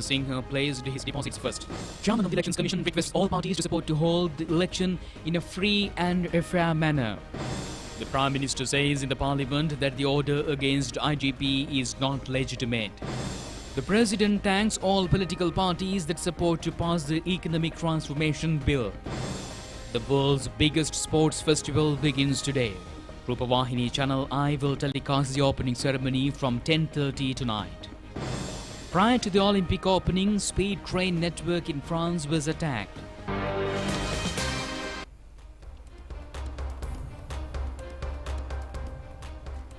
Singh placed his deposits first. Chairman of the Elections Commission requests all parties to support to hold the election in a free and a fair manner. The Prime Minister says in the Parliament that the order against IGP is not legitimate. The President thanks all political parties that support to pass the Economic Transformation Bill. The world's biggest sports festival begins today. Rupavahini ChannelEye will telecast the opening ceremony from 10:30 tonight. Prior to the Olympic opening, speed train network in France was attacked.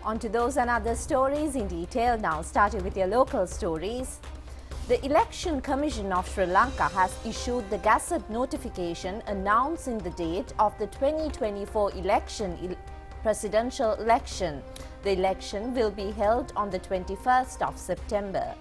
On to those and other stories in detail now, starting with your local stories. The Election Commission of Sri Lanka has issued the Gazette notification announcing the date of the 2024 presidential election. The election will be held on the 21st of September.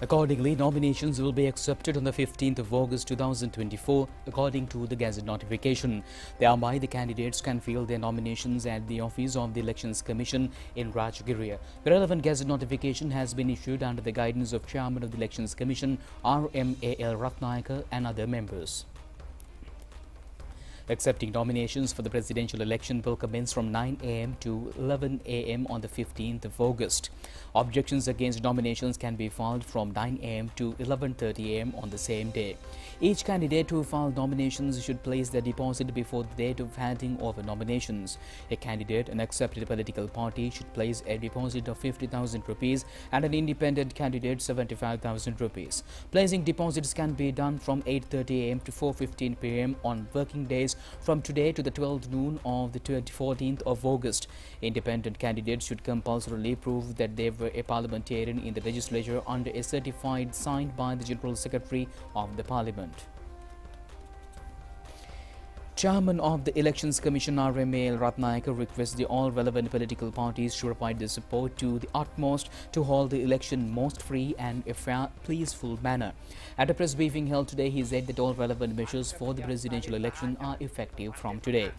Accordingly, nominations will be accepted on the 15th of August 2024, according to the Gazette notification. Thereby, the candidates can fill their nominations at the office of the Elections Commission in Rajagiriya. The relevant Gazette notification has been issued under the guidance of Chairman of the Elections Commission, RMAL Ratnayaka, and other members. Accepting nominations for the presidential election will commence from 9 a.m. to 11 a.m. on the 15th of August. Objections against nominations can be filed from 9 a.m. to 11:30 a.m. on the same day. Each candidate who filed nominations should place their deposit before the date of handing over nominations. A candidate, an accepted political party, should place a deposit of 50,000 rupees and an independent candidate 75,000 rupees. Placing deposits can be done from 8:30 a.m. to 4:15 p.m. on working days from today to the 12th noon of the 14th of August. Independent candidates should compulsorily prove that they were a parliamentarian in the legislature under a certified signed by the General Secretary of the Parliament. Chairman of the Elections Commission RMAL Ratnayaka requests all relevant political parties to provide their support to the utmost to hold the election most free and a fair, peaceful manner. At a press briefing held today, he said that all relevant measures for the presidential election are effective from today.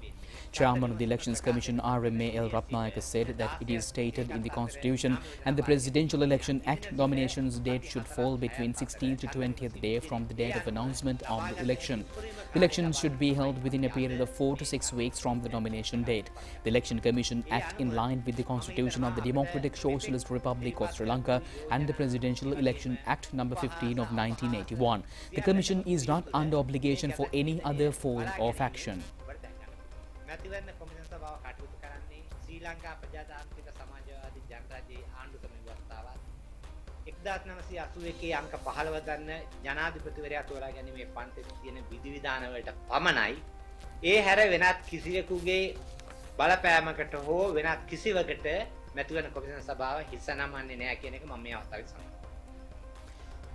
Chairman of the Elections Commission RMAL Ratnayaka said that it is stated in the Constitution and the Presidential Election Act nominations date should fall between 16th to 20th day from the date of announcement of the election. The election should be held within a period of 4 to 6 weeks from the nomination date. The Election Commission act in line with the Constitution of the Democratic Socialist Republic of Sri Lanka and the Presidential Election Act number 15 of 1981. The Commission is not under obligation for any other form of action. මැතිවරණ කොමිසම සභාව කටයුතු කරන්නේ ශ්‍රී ලංකා ප්‍රජාතාන්ත්‍රික සමාජවාදී ජනරාජ්‍යයේ ආණ්ඩුක්‍රම ව්‍යවස්ථාවත් 1981 අංක 15 ගන්න ජනාධිපතිවරයා තෝරා ගැනීමේ පන්තියේ තියෙන විධිවිධාන වලට පමණයි ඒ හැර වෙනත් කිසිවෙකුගේ බලපෑමකට හෝ වෙනත් කිසිවකට මැතිවරණ කොමිසම සභාව හිස නමන්නේ නැහැ කියන එක මම මේ අවස්ථාවේ සඳහන්.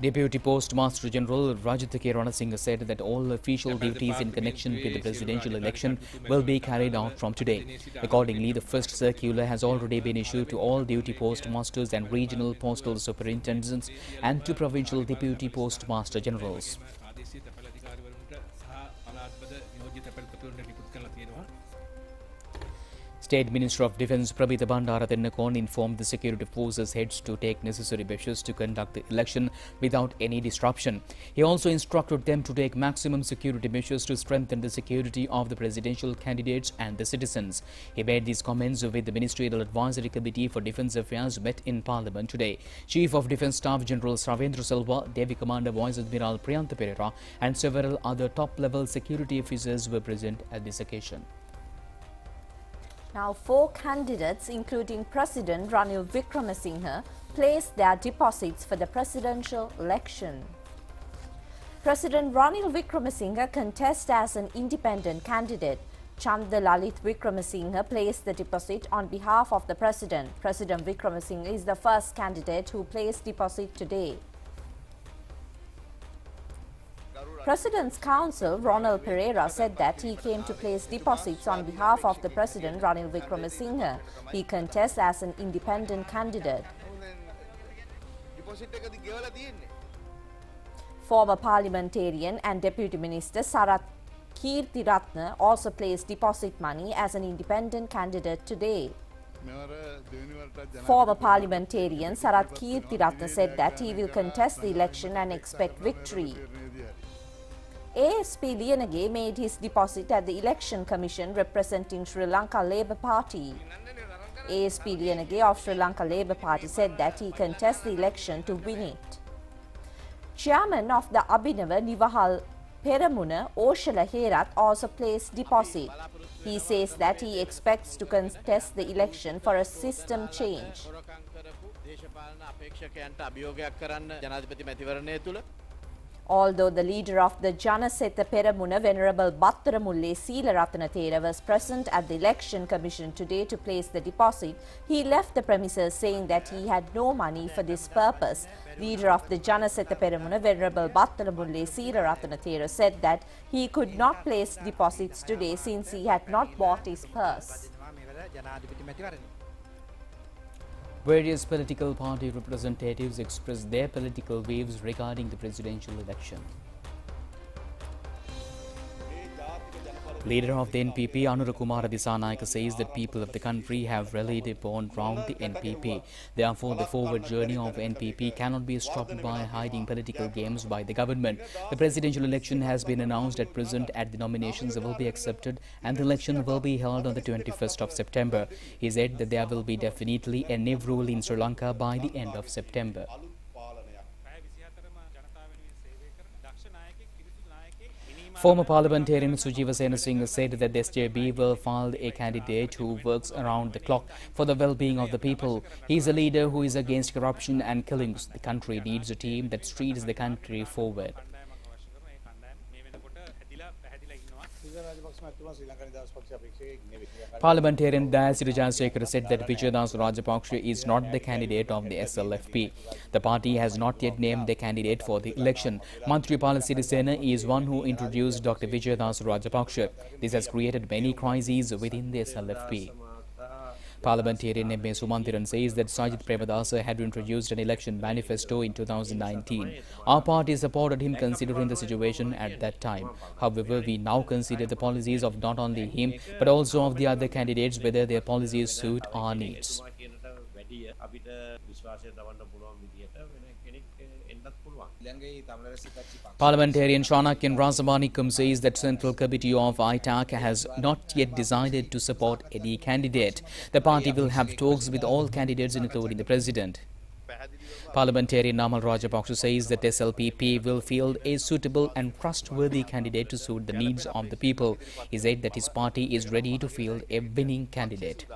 Deputy Postmaster General Rajitha K. Ranasinghe said that all official duties in connection with the presidential election will be carried out from today. Accordingly, the first circular has already been issued to all duty postmasters and regional postal superintendents and to provincial deputy postmaster generals. State Minister of Defence Prabitha Bandara Tennakon informed the security forces heads to take necessary measures to conduct the election without any disruption. He also instructed them to take maximum security measures to strengthen the security of the presidential candidates and the citizens. He made these comments with the Ministerial Advisory Committee for Defence Affairs met in Parliament today. Chief of Defence Staff General Savendra Selva, Navy Commander Vice Admiral Priyantha Perera and several other top-level security officers were present at this occasion. Now, 4 candidates, including President Ranil Wickremesinghe, placed their deposits for the presidential election. President Ranil Wickremesinghe contests as an independent candidate. Chanda Lalit Wickremesinghe placed the deposit on behalf of the President. President Wickremesinghe is the first candidate who placed deposit today. President's counsel Ronald Pereira said that he came to place deposits on behalf of the President Ranil Wickremesinghe. He contests as an independent candidate. Former parliamentarian and Deputy Minister Sarath Keerthiratne also placed deposit money as an independent candidate today. Former parliamentarian Sarath Keerthiratne said that he will contest the election and expect victory. ASP Liyanage made his deposit at the Election Commission representing Sri Lanka Labour Party. ASP Liyanage of Sri Lanka Labour Party said that he contests the election to win it. Chairman of the Abhinava Nivahal Peramuna Oshala Herath also placed deposit. He says that he expects to contest the election for a system change. Although the leader of the Janaseta Peramuna, Venerable Battaramulle Seelarathana Thera, was present at the Election Commission today to place the deposit, he left the premises saying that he had no money for this purpose. Leader of the Janaseta Peramuna, Venerable Battaramulle Seelarathana Thera, said that he could not place deposits today since he had not bought his purse. Various political party representatives expressed their political views regarding the presidential election. Leader of the NPP, Anurakumara Disanayaka, says that people of the country have rallied upon round the NPP. Therefore, the forward journey of NPP cannot be stopped by hiding political games by the government. The presidential election has been announced at present and the nominations will be accepted and the election will be held on the 21st of September. He said that there will be definitely a new rule in Sri Lanka by the end of September. Former parliamentarian Sujiva Senasinghe said that the SJB will file a candidate who works around the clock for the well-being of the people. He is a leader who is against corruption and killings. The country needs a team that streets the country forward. Parliamentarian Dayasiri Jayasekara said that Vijayadas Rajapaksa is not the candidate of the SLFP. The party has not yet named the candidate for the election. Mantripala Sirisena is one who introduced Dr. Vijayadas Rajapaksa. This has created many crises within the SLFP. Parliamentarian M.A. Sumantiran says that Sajid Premadasa had introduced an election manifesto in 2019. Our party supported him considering the situation at that time. However, we now consider the policies of not only him but also of the other candidates whether their policies suit our needs. Parliamentarian Shanakin Rasamanikam says that Central Committee of ITAC has not yet decided to support any candidate. The party will have talks with all candidates including the President. Parliamentarian Namal Rajapaksa says that SLPP will field a suitable and trustworthy candidate to suit the needs of the people. He said that his party is ready to field a winning candidate.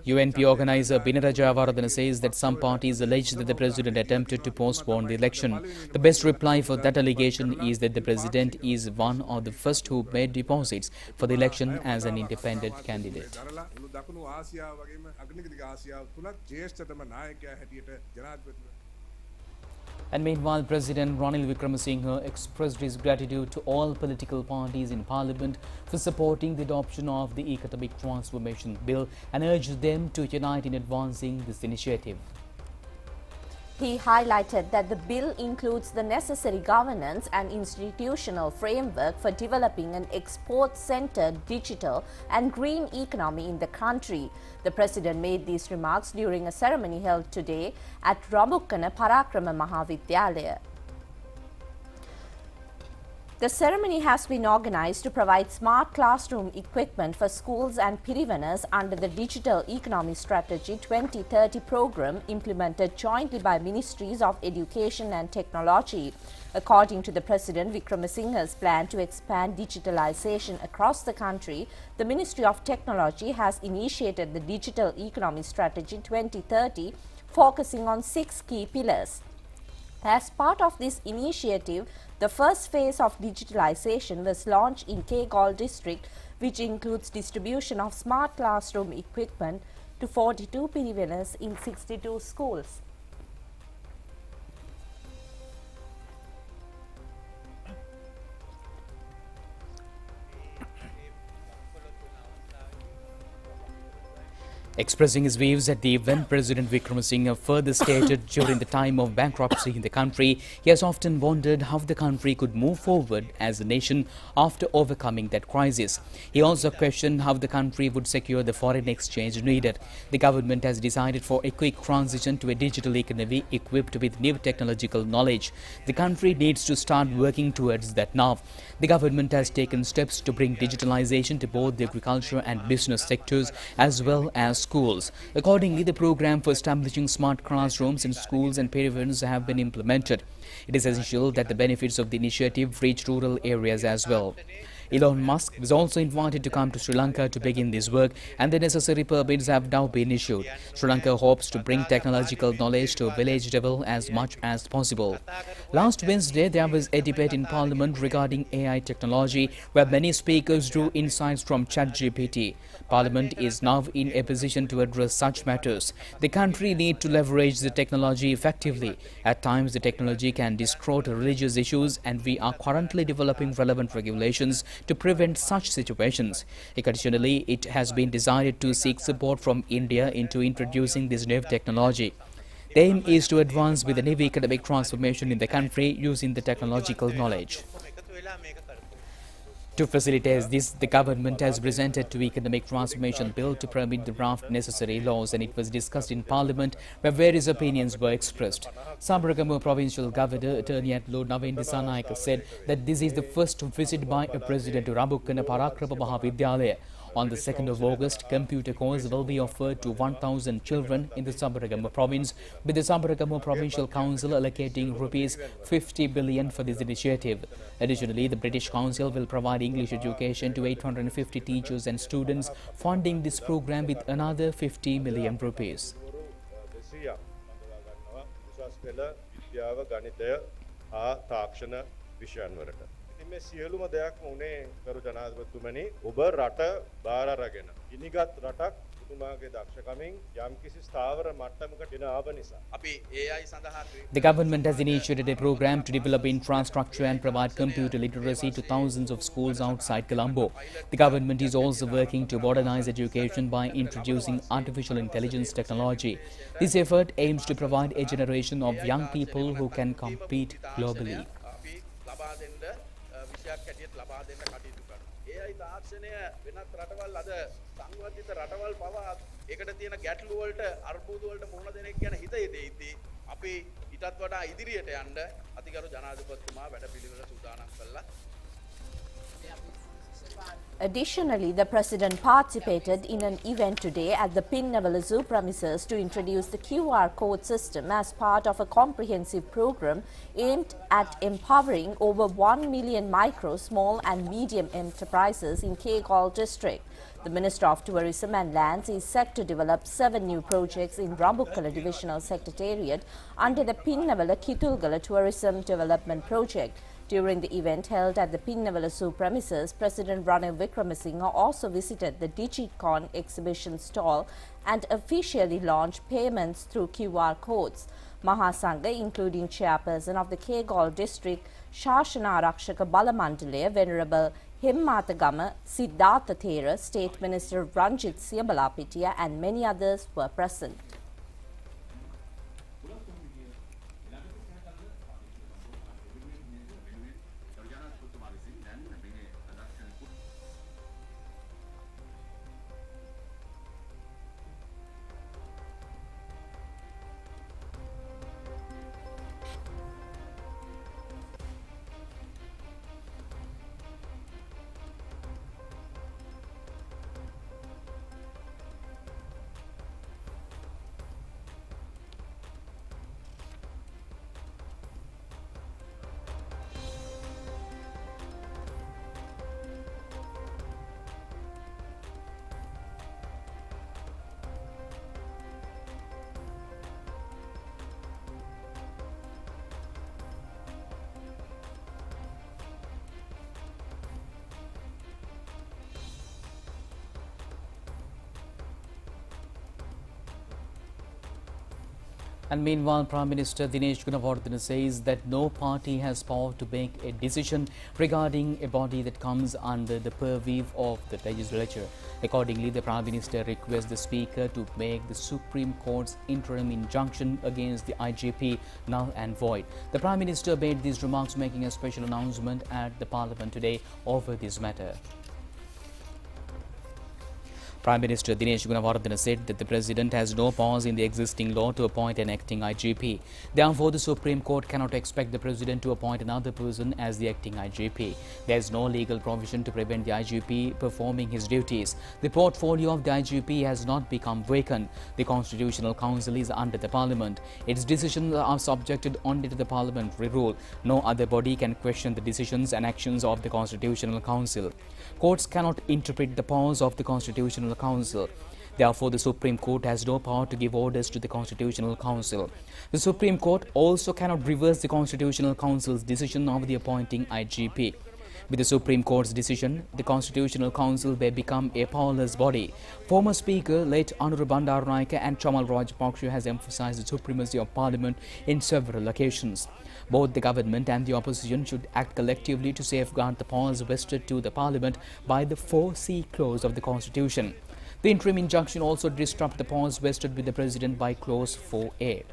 UNP organizer Binara Jayawardena says that some parties allege that the president attempted to postpone the election. The best reply for that allegation is that the president is one of the first who made deposits for the election as an independent candidate. And meanwhile, President Ranil Wickremesinghe expressed his gratitude to all political parties in Parliament for supporting the adoption of the Economic Transformation Bill and urged them to unite in advancing this initiative. He highlighted that the bill includes the necessary governance and institutional framework for developing an export-centered digital and green economy in the country. The President made these remarks during a ceremony held today at Ramukkana Parakrama Mahavidyalaya. The ceremony has been organized to provide smart classroom equipment for schools and pirivanas under the Digital Economy Strategy 2030 program implemented jointly by Ministries of Education and Technology. According to the President Wickremesinghe's plan to expand digitalization across the country, the Ministry of Technology has initiated the Digital Economy Strategy 2030, focusing on 6 key pillars. As part of this initiative, the first phase of digitalization was launched in Kegalle district, which includes distribution of smart classroom equipment to 42 pirivanas in 62 schools. Expressing his views at the event, President Wickremesinghe further stated during the time of bankruptcy in the country, he has often wondered how the country could move forward as a nation after overcoming that crisis. He also questioned how the country would secure the foreign exchange needed. The government has decided for a quick transition to a digital economy equipped with new technological knowledge. The country needs to start working towards that now. The government has taken steps to bring digitalization to both the agriculture and business sectors as well as schools. Accordingly, the program for establishing smart classrooms in schools and peripherals have been implemented. It is essential that the benefits of the initiative reach rural areas as well. Elon Musk was also invited to come to Sri Lanka to begin this work, and the necessary permits have now been issued. Sri Lanka hopes to bring technological knowledge to village level as much as possible. Last Wednesday, there was a debate in Parliament regarding AI technology, where many speakers drew insights from ChatGPT. Parliament is now in a position to address such matters. The country needs to leverage the technology effectively. At times, the technology can distort religious issues, and we are currently developing relevant regulations to prevent such situations. Additionally, it has been decided to seek support from India into introducing this new technology. The aim is to advance with the new economic transformation in the country using the technological knowledge. To facilitate this, the government has presented to Economic Transformation Bill to permit the draft necessary laws, and it was discussed in Parliament where various opinions were expressed. Sabaragamu Provincial Governor Attorney at Law Naveen Dissanayake said that this is the first visit by a president to Rabukkana Parakrama Mahavidyalaya. On the 2nd of August, computer course will be offered to 1,000 children in the Sabaragamu province, with the Sabaragamu Provincial Council allocating Rs 50 billion for this initiative. Additionally, the British Council will provide English education to 850 teachers and students, funding this program with another 50 million rupees. මේ සියලුම දෙයක්ම උනේ කරු ජනාධිපතිතුමනි ඔබ රට බාර අරගෙන ඉනිගත් රටක් ඔබතුමාගේ දක්ෂකමින් යම්කිසි ස්ථාවර මට්ටමකට ගෙන ආව නිසා අපි AI සඳහා The government has initiated a program to develop infrastructure and provide computer literacy to thousands of schools outside Colombo. The government is also working to modernize education by introducing artificial intelligence technology. This effort aims to provide a generation of young people who can compete globally. ලබා දෙන්න කටයුතු කරනවා. AI තාක්ෂණය වෙනත් රටවල් අද සංවර්ධිත රටවල් පවා ඒකට තියෙන ගැටලු වලට අර්බුද වලට මුහුණ දෙන එක ගැන හිත යෙදෙද්දී අපි ඊටත් වඩා ඉදිරියට යන්න අතිගරු ජනාධිපතිතුමා වැඩපිළිවෙල සූදානම් කළා. Additionally, the President participated in an event today at the Pinnavela Zoo premises to introduce the QR code system as part of a comprehensive program aimed at empowering over 1 million micro, small and medium enterprises in Kegal district. The Minister of Tourism and Lands is set to develop 7 new projects in Rambukkala Divisional Secretariat under the Pinnavela Kitulgala Tourism Development Project. During the event held at the Pinnavela Zoo premises, President Ranil Wickremesinghe also visited the DigiCon exhibition stall and officially launched payments through QR codes. Mahasangha, including chairperson of the Kegal district Shashana Arakshaka Balamandalaya, Venerable Hemmatagama Siddhartha Thera, State Minister Ranjit Siyabalapitiya and many others were present. And meanwhile, Prime Minister Dinesh Gunawardena says that no party has power to make a decision regarding a body that comes under the purview of the legislature. Accordingly, the Prime Minister requests the Speaker to make the Supreme Court's interim injunction against the IGP null and void. The Prime Minister made these remarks making a special announcement at the Parliament today over this matter. Prime Minister Dinesh Gunawardena said that the President has no powers in the existing law to appoint an acting IGP. Therefore, the Supreme Court cannot expect the President to appoint another person as the acting IGP. There is no legal provision to prevent the IGP performing his duties. The portfolio of the IGP has not become vacant. The Constitutional Council is under the Parliament. Its decisions are subjected only to the parliamentary rule. No other body can question the decisions and actions of the Constitutional Council. Courts cannot interpret the powers of the Constitutional Council. Therefore, the Supreme Court has no power to give orders to the Constitutional Council. The Supreme Court also cannot reverse the Constitutional Council's decision of the appointing IGP. With the Supreme Court's decision, the Constitutional Council may become a powerless body. Former Speaker late Anura Bandaranaike and Chamal Rajapaksa has emphasized the supremacy of Parliament in several occasions. Both the government and the opposition should act collectively to safeguard the powers vested to the Parliament by the 4C clause of the Constitution. The interim injunction also disrupts the powers vested with the President by clause 4A.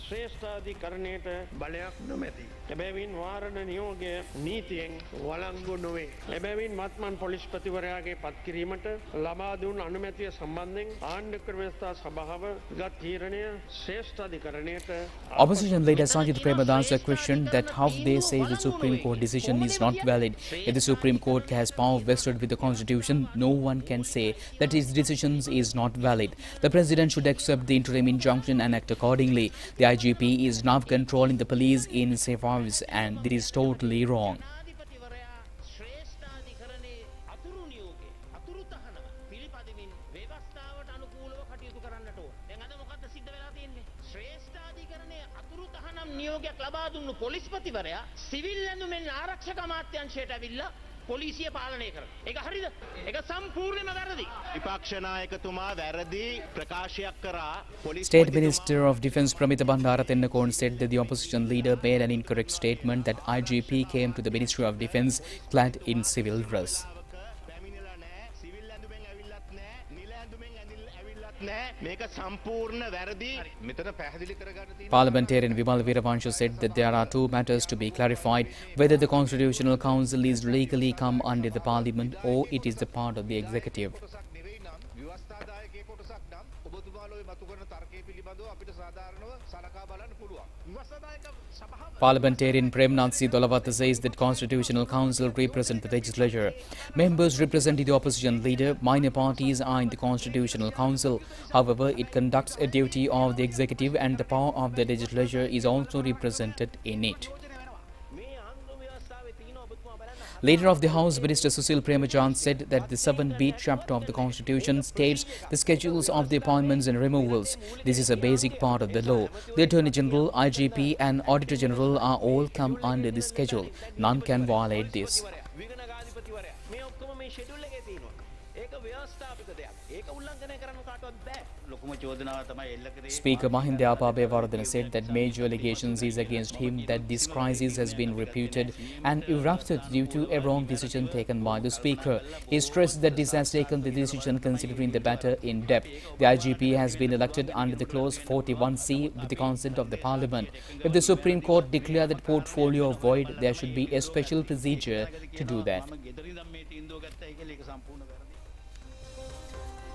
ශ්‍රේෂ්ඨාධිකරණයට බලයක් නොමැති. එබැවින් වාරණ නියෝගය නීතියෙන් වළංගු නොවේ. එබැවින් මත්මන් පොලිස්පතිවරයාගේ පත්කිරීමට ලබා දුන් අනුමැතිය සම්බන්ධයෙන් ආණ්ඩුක්‍රම ව්‍යවස්ථා සභාව ගත් තීරණය ශ්‍රේෂ්ඨාධිකරණයට Opposition leader Sajid Premadasa questioned that how they say the Supreme Court decision is not valid. If the Supreme Court has power vested with the Constitution, no one can say that its decisions is not valid. The President should accept the interim injunction and act accordingly. The IGP is now controlling the police in safe hours, and this is totally wrong. නියෝගයක් ලබා දුන්නු පොලිස්පතිවරයා civil ඇඳුමෙන් ආරක්ෂක අමාත්‍යාංශයට ඇවිල්ලා පොලිසිය පාලනය කරනවා. ඒක හරිද? ඒක සම්පූර්ණයෙන්ම වැරදි. විපක්ෂ නායකතුමා වැරදි ප්‍රකාශයක් කරා. State Minister of Defence Pramita Bandara Tennakoon said that the opposition leader made an incorrect statement that IGP came to the Ministry of Defence clad in civil dress. Parliamentarian Vimal Veeravansha said that there are two matters to be clarified: whether the Constitutional Council is legally come under the Parliament or it is the part of the executive. Parliamentarian Premnath Dolawata says that Constitutional Council represent the legislature. Members representing the opposition leader, minor parties are in the Constitutional Council. However, it conducts a duty of the executive and the power of the legislature is also represented in it. Leader of the House, Minister Susil Premachand, said that the 7B chapter of the Constitution states the schedules of the appointments and removals. This is a basic part of the law. The Attorney General, IGP and Auditor General are all come under this schedule. None can violate this. Speaker Mahinda Abebewardena said that major allegations is against him that this crisis has been reputed and erupted due to a wrong decision taken by the Speaker. He stressed that this has taken the decision considering the matter in depth. The IGP has been elected under the clause 41C with the consent of the Parliament. If the Supreme Court declare that portfolio void, there should be a special procedure to do that.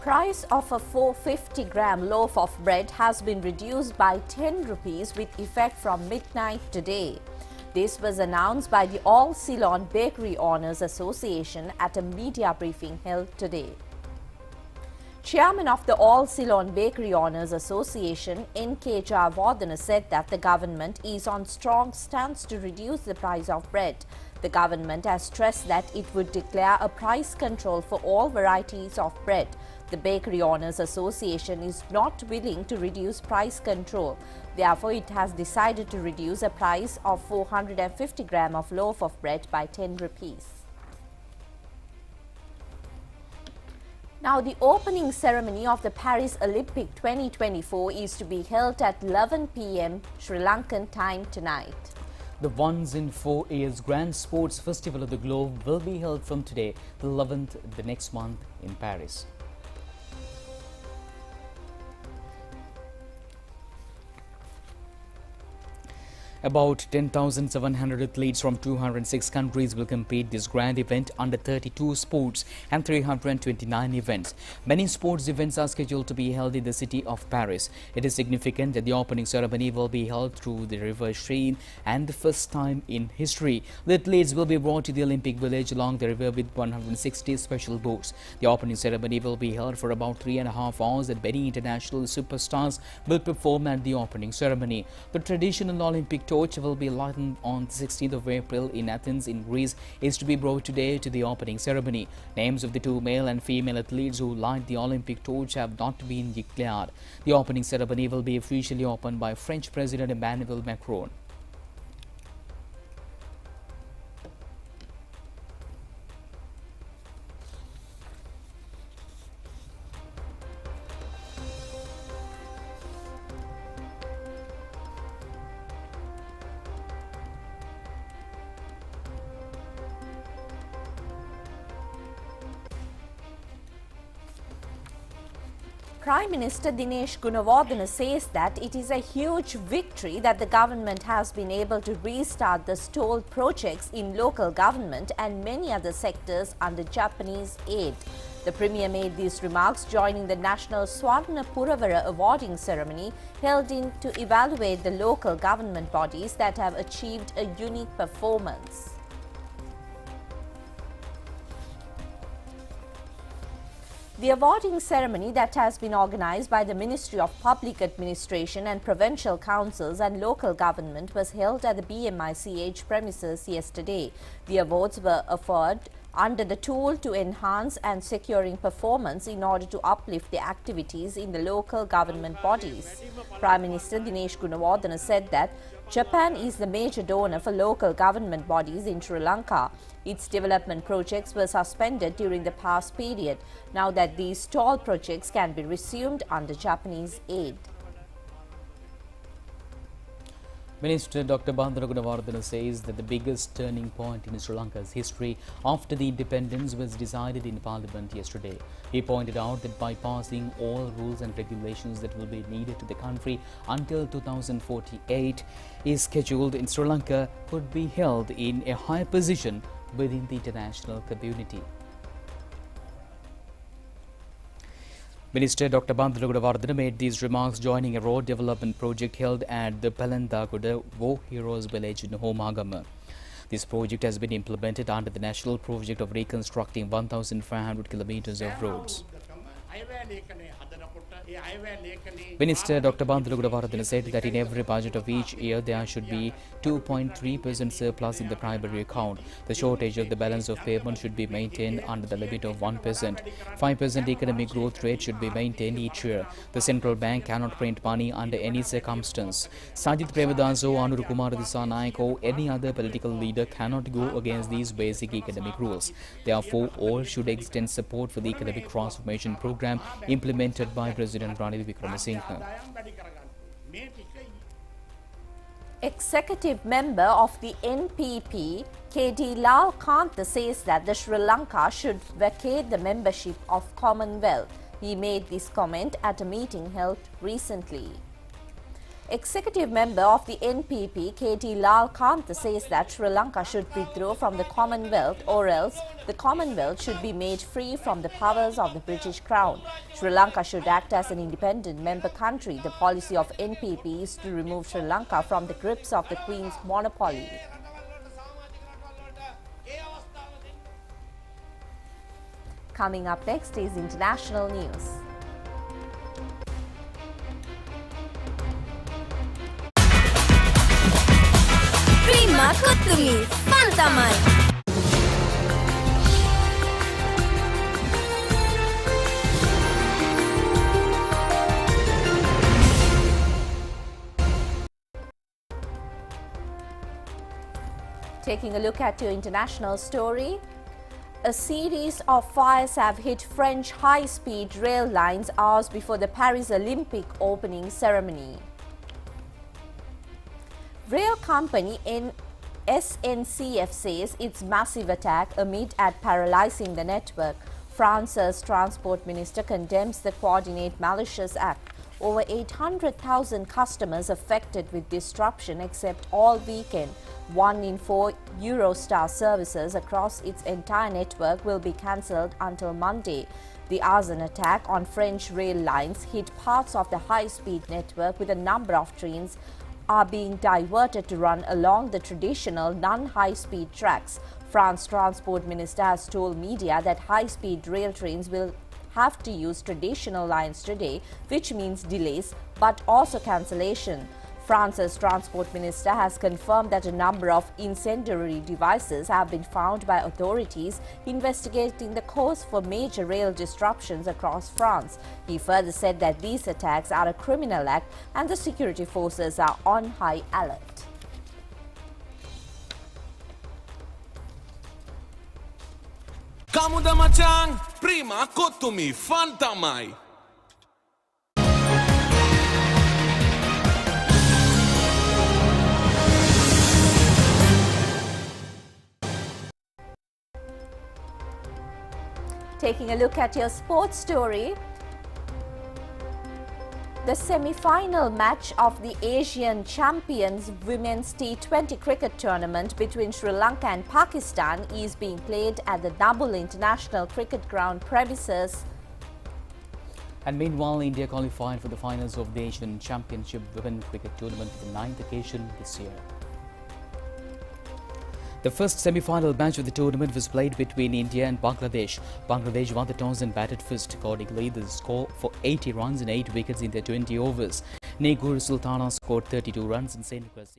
Price of a 450-gram loaf of bread has been reduced by 10 rupees with effect from midnight today. This was announced by the All Ceylon Bakery Owners Association at a media briefing held today. Chairman of the All Ceylon Bakery Owners Association, N.K. Jayawardena, said that the government is on strong stance to reduce the price of bread. The government has stressed that it would declare a price control for all varieties of bread. The Bakery Owners Association is not willing to reduce price control. Therefore, it has decided to reduce a price of 450 gram of loaf of bread by 10 rupees. Now, the opening ceremony of the Paris Olympic 2024 is to be held at 11 p.m. Sri Lankan time tonight. The once in 4 years Grand Sports Festival of the Globe will be held from today, the 11th, the next month in Paris. About 10,700 athletes from 206 countries will compete this grand event under 32 sports and 329 events. Many sports events are scheduled to be held in the city of Paris. It is significant that the opening ceremony will be held through the river Seine and the first time in history. The athletes will be brought to the Olympic Village along the river with 160 special boats. The opening ceremony will be held for about 3.5 hours and many international superstars will perform at the opening ceremony. The traditional Olympic torch will be lighted on the 16th of April in Athens in Greece is to be brought today to the opening ceremony. Names of the two male and female athletes who light the Olympic torch have not been declared. The opening ceremony will be officially opened by French President Emmanuel Macron. Prime Minister Dinesh Gunawardena says that it is a huge victory that the government has been able to restart the stalled projects in local government and many other sectors under Japanese aid. The Premier made these remarks joining the National Swarna Puravara awarding ceremony held in to evaluate the local government bodies that have achieved a unique performance. The awarding ceremony that has been organized by the Ministry of Public Administration and Provincial Councils and Local Government was held at the BMICH premises yesterday. The awards were offered under the tool to enhance and securing performance in order to uplift the activities in the local government bodies. Prime Minister Dinesh Gunawardena said that Japan is the major donor for local government bodies in Sri Lanka. Its development projects were suspended during the past period. Now that these stalled projects can be resumed under Japanese aid. Minister Dr. Bandara Gunawardena says that the biggest turning point in Sri Lanka's history after the independence was decided in Parliament yesterday. He pointed out that bypassing all rules and regulations that will be needed to the country until 2048 is scheduled in Sri Lanka could be held in a high position within the international community. Minister Dr. Bandara Gunawardena made these remarks joining a road development project held at the Palandaguda War Heroes Village in Homagama. This project has been implemented under the national project of reconstructing 1,500 kilometers of roads. Minister Dr. Bandara Gunawardena said that in every budget of each year there should be 2.3% surplus in the primary account. The shortage of the balance of payment should be maintained under the limit of 1%. 5% economic growth rate should be maintained each year. The central bank cannot print money under any circumstance. Sajith Premadaso, Anuru Kumar Disanayak or any other political leader cannot go against these basic economic rules. Therefore, all should extend support for the economic transformation program implemented by President Ranil Wickremesinghe. Executive member of the NPP, KD Lal Kantha, says that the Sri Lanka should vacate the membership of Commonwealth. He made this comment at a meeting held recently. Executive member of the NPP, KD Lal Kantha, says that Sri Lanka should withdraw from the Commonwealth or else the Commonwealth should be made free from the powers of the British Crown. Sri Lanka should act as an independent member country. The policy of NPP is to remove Sri Lanka from the grips of the Queen's monopoly. Coming up next is international news. Prima Kutumi, Pantamai. Taking a look at your international story, A series of fires have hit French high-speed rail lines hours before the Paris Olympic opening ceremony. Rail company SNCF says its massive attack amid at paralyzing the network. France's transport minister condemns the coordinate malicious act. Over 800,000 customers affected with disruption except all weekend. 1 in 4 Eurostar services across its entire network will be cancelled until Monday. The arson attack on French rail lines hit parts of the high-speed network with a number of trains are being diverted to run along the traditional non-high-speed tracks. France's transport minister has told media that high-speed rail trains will have to use traditional lines today, which means delays but also cancellation. France's transport minister has confirmed that a number of incendiary devices have been found by authorities investigating the cause for major rail disruptions across France. He further said that these attacks are a criminal act and the security forces are on high alert. Kamuda macang, prima kotumi, fantamai. Taking a look at your sports story, the semi-final match of the Asian Champions Women's T20 cricket tournament between Sri Lanka and Pakistan is being played at the Nabul International Cricket Ground premises. And meanwhile, India qualified for the finals of the Asian Championship Women Cricket Tournament for the 9th occasion this year. The first semi-final match of the tournament was played between India and Bangladesh. Bangladesh won the toss and batted first. Accordingly, the score for 80 runs and 8 wickets in their 20 overs. Negur Sultana scored 32 runs and St. Nicholas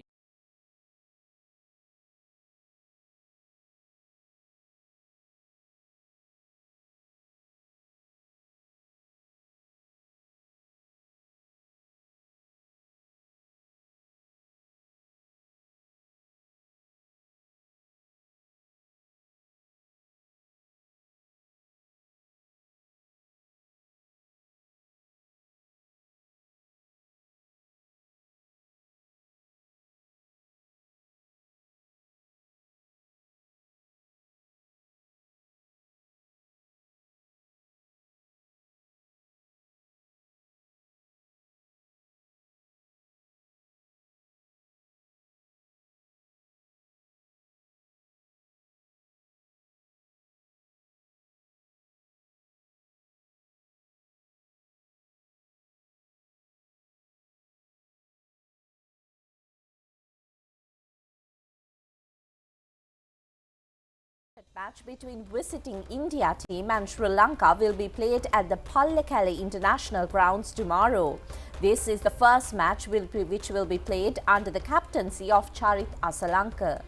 match between visiting India team and Sri Lanka will be played at the Parliamentary International Grounds tomorrow. This is the first match which will be played under the captaincy of Charit Asalanka.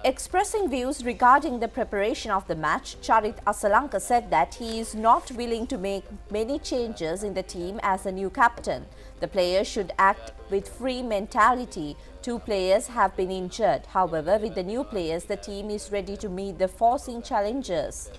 Expressing views regarding the preparation of the match, Charit Asalanka said that he is not willing to make many changes in the team as a new captain. The players should act with free mentality. 2 players have been injured. However, with the new players, the team is ready to meet the forcing challenges.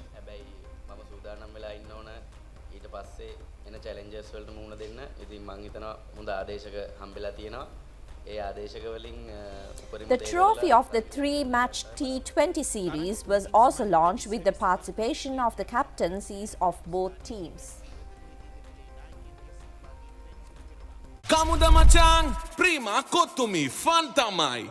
The trophy of the 3-match T20 series was also launched with the participation of the captaincies of both teams. Kamuda macang, prima kotumi, fantamai.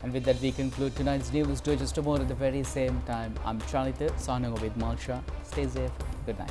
And with that, we conclude tonight's news. Do just tomorrow at the very same time. I'm Charlie, signing off with Malsha. Stay safe. Good night.